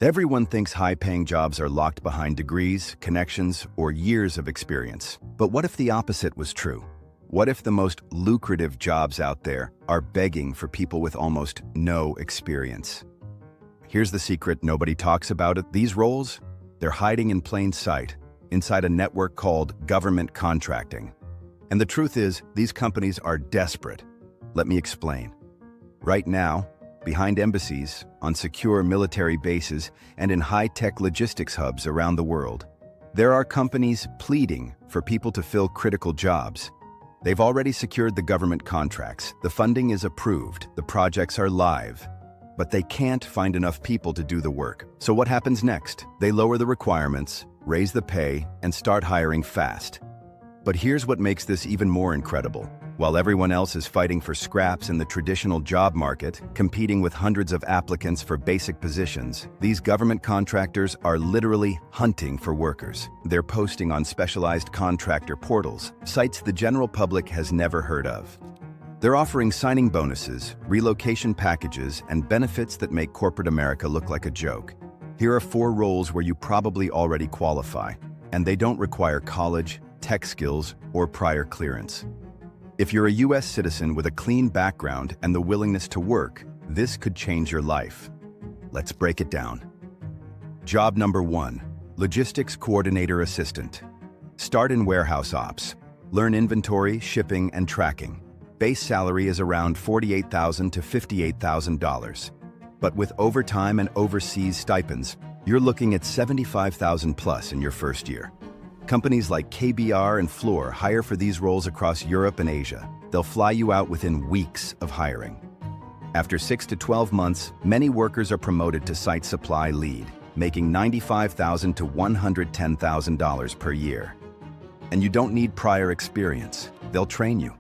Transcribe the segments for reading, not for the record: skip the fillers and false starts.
Everyone thinks high-paying jobs are locked behind degrees, connections, or years of experience. But what if the opposite was true? What if the most lucrative jobs out there are begging for people with almost no experience? Here's the secret nobody talks about it. These roles, they're hiding in plain sight, inside a network called government contracting. And the truth is, these companies are desperate. Let me explain. Right now, behind embassies, on secure military bases, and in high-tech logistics hubs around the world, there are companies pleading for people to fill critical jobs. They've already secured the government contracts, the funding is approved, the projects are live, but they can't find enough people to do the work. So what happens next? They lower the requirements, raise the pay, and start hiring fast. But here's what makes this even more incredible. While everyone else is fighting for scraps in the traditional job market, competing with hundreds of applicants for basic positions, these government contractors are literally hunting for workers. They're posting on specialized contractor portals, sites the general public has never heard of. They're offering signing bonuses, relocation packages, and benefits that make corporate America look like a joke. Here are 4 roles where you probably already qualify, and they don't require college, tech skills, or prior clearance. If you're a U.S. citizen with a clean background and the willingness to work, this could change your life. Let's break it down. Job number 1, Logistics Coordinator Assistant. Start in warehouse ops. Learn inventory, shipping, and tracking. Base salary is around $48,000 to $58,000. But with overtime and overseas stipends, you're looking at $75,000 plus in your first year. Companies like KBR and Fluor hire for these roles across Europe and Asia. They'll fly you out within weeks of hiring. After 6 to 12 months, many workers are promoted to site supply lead, making $95,000 to $110,000 per year. And you don't need prior experience. They'll train you.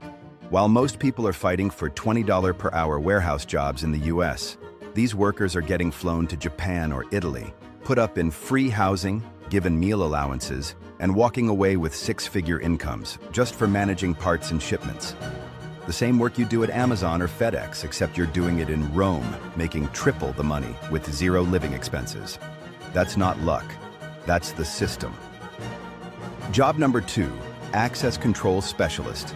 While most people are fighting for $20 per hour warehouse jobs in the US, these workers are getting flown to Japan or Italy, put up in free housing, given meal allowances, and walking away with 6-figure incomes just for managing parts and shipments. The same work you do at Amazon or FedEx, except you're doing it in Rome, making triple the money with 0 living expenses. That's not luck. That's the system. Job number 2, Access Control Specialist.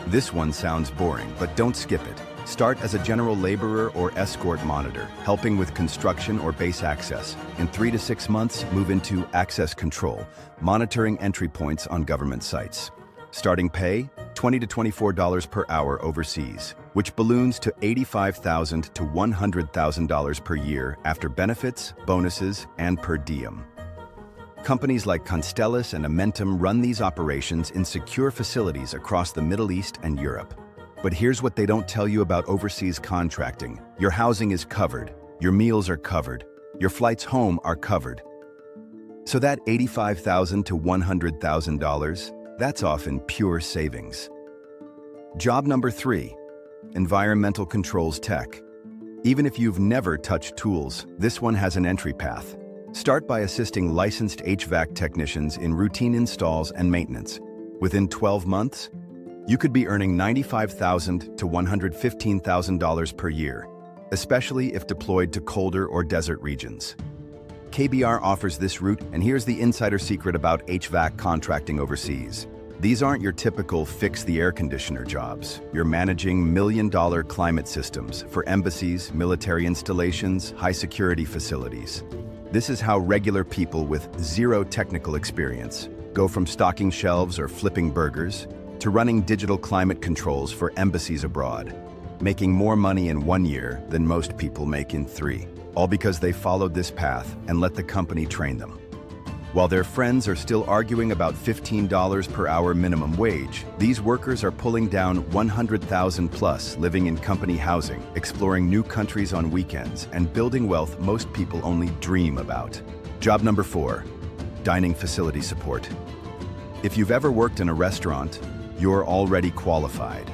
This one sounds boring, but don't skip it. Start as a general laborer or escort monitor, helping with construction or base access. In 3 to 6 months, move into access control, monitoring entry points on government sites. Starting pay, $20 to $24 per hour overseas, which balloons to $85,000 to $100,000 per year after benefits, bonuses, and per diem. Companies like Constellus and Amentum run these operations in secure facilities across the Middle East and Europe. But here's what they don't tell you about overseas contracting. Your housing is covered, your meals are covered, your flights home are covered. So that $85,000 to $100,000, that's often pure savings. Job number 3, Environmental Controls Tech. Even if you've never touched tools, this one has an entry path. Start by assisting licensed HVAC technicians in routine installs and maintenance. Within 12 months, you could be earning $95,000 to $115,000 per year, especially if deployed to colder or desert regions. KBR offers this route, and here's the insider secret about HVAC contracting overseas. These aren't your typical fix-the-air conditioner jobs. You're managing million-dollar climate systems for embassies, military installations, high-security facilities. This is how regular people with 0 technical experience go from stocking shelves or flipping burgers to running digital climate controls for embassies abroad, making more money in 1 year than most people make in 3, all because they followed this path and let the company train them. While their friends are still arguing about $15 per hour minimum wage, these workers are pulling down $100,000 plus, living in company housing, exploring new countries on weekends, and building wealth most people only dream about. Job number 4, Dining Facility Support. If you've ever worked in a restaurant, you're already qualified.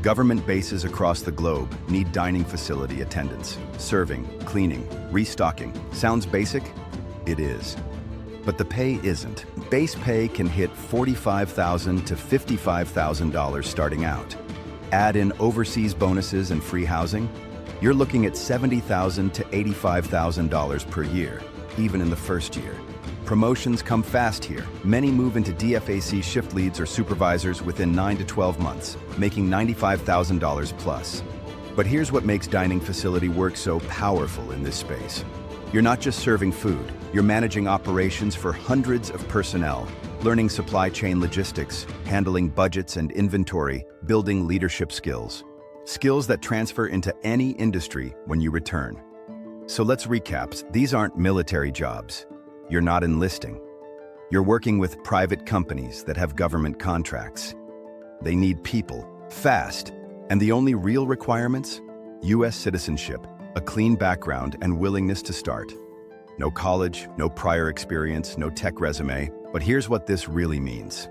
Government bases across the globe need dining facility attendants. Serving, cleaning, restocking. Sounds basic? It is. But the pay isn't. Base pay can hit $45,000 to $55,000 starting out. Add in overseas bonuses and free housing, you're looking at $70,000 to $85,000 per year, even in the first year. Promotions come fast here. Many move into DFAC shift leads or supervisors within 9 to 12 months, making $95,000 plus. But here's what makes dining facility work so powerful in this space. You're not just serving food, you're managing operations for hundreds of personnel, learning supply chain logistics, handling budgets and inventory, building leadership skills. Skills that transfer into any industry when you return. So let's recap. These aren't military jobs. You're not enlisting. You're working with private companies that have government contracts. They need people, fast, and the only real requirements? U.S. citizenship, a clean background, and willingness to start. No college, no prior experience, no tech resume, but here's what this really means.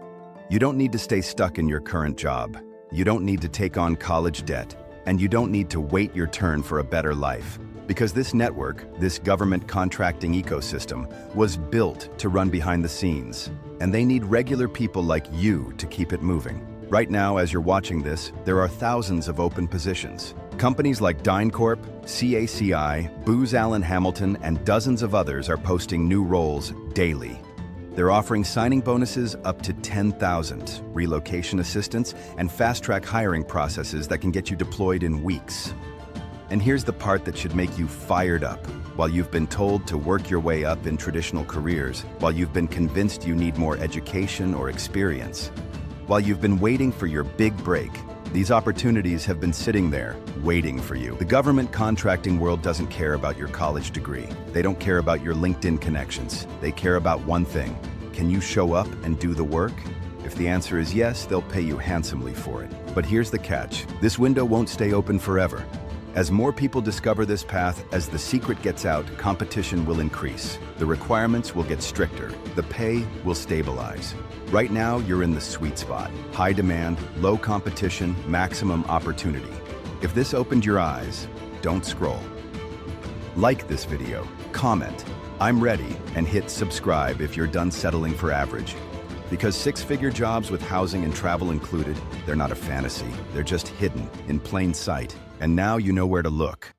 You don't need to stay stuck in your current job. You don't need to take on college debt, and you don't need to wait your turn for a better life. Because this network, this government contracting ecosystem, was built to run behind the scenes, and they need regular people like you to keep it moving. Right now, as you're watching this, there are thousands of open positions. Companies like DynCorp, CACI, Booz Allen Hamilton, and dozens of others are posting new roles daily. They're offering signing bonuses up to $10,000, relocation assistance, and fast-track hiring processes that can get you deployed in weeks. And here's the part that should make you fired up. While you've been told to work your way up in traditional careers, while you've been convinced you need more education or experience, while you've been waiting for your big break, these opportunities have been sitting there, waiting for you. The government contracting world doesn't care about your college degree. They don't care about your LinkedIn connections. They care about one thing. Can you show up and do the work? If the answer is yes, they'll pay you handsomely for it. But here's the catch. This window won't stay open forever. As more people discover this path, as the secret gets out, competition will increase. The requirements will get stricter. The pay will stabilize. Right now, you're in the sweet spot. High demand, low competition, maximum opportunity. If this opened your eyes, don't scroll. Like this video, comment, "I'm ready," and hit subscribe if you're done settling for average. Because six-figure jobs with housing and travel included, they're not a fantasy. They're just hidden, in plain sight. And now you know where to look.